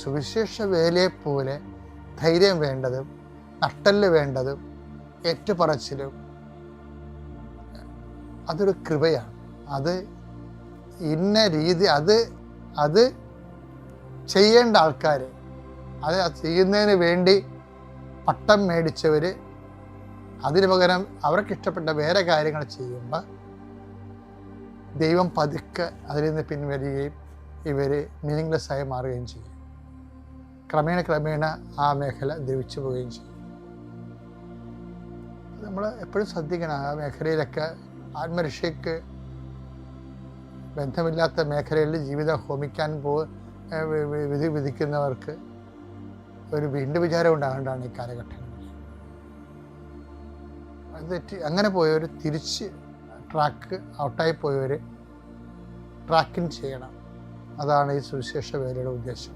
സുവിശേഷ വേലയെപ്പോലെ ധൈര്യം വേണ്ടതും നട്ടല് വേണ്ടതും ഏറ്റുപറച്ചിലും അതൊരു കൃപയാണ്. അത് ഇന്ന രീതി അത് ചെയ്യേണ്ട ആൾക്കാർ, അത് ചെയ്യുന്നതിന് വേണ്ടി പട്ടം മേടിച്ചവർ അതിന് പകരം അവർക്കിഷ്ടപ്പെട്ട വേറെ കാര്യങ്ങൾ ചെയ്യുമ്പോൾ ദൈവം പതുക്കെ അതിൽ നിന്ന് പിൻവലിയുകയും ഇവർ മീനിങ്ലെസ് ആയി മാറുകയും ചെയ്യും. ക്രമേണ ആ മേഖല ദ്രവിച്ചു പോവുകയും ചെയ്യും. നമ്മൾ എപ്പോഴും ശ്രദ്ധിക്കണം. ആ മേഖലയിലൊക്കെ ആത്മരക്ഷയ്ക്ക് ബന്ധമില്ലാത്ത മേഖലയിൽ ജീവിതം ഹോമിക്കാൻ വിധിക്കുന്നവർക്ക് ഒരു വീണ്ടും വിചാരം ഉണ്ടാകേണ്ടതാണ് ഈ കാലഘട്ടങ്ങളിൽ. അത് തെറ്റി അങ്ങനെ പോയവർ തിരിച്ച് ട്രാക്ക് ഔട്ടായി പോയവർ ട്രാക്കിങ് ചെയ്യണം. അതാണ് ഈ സുവിശേഷ വേലയുടെ ഉദ്ദേശം.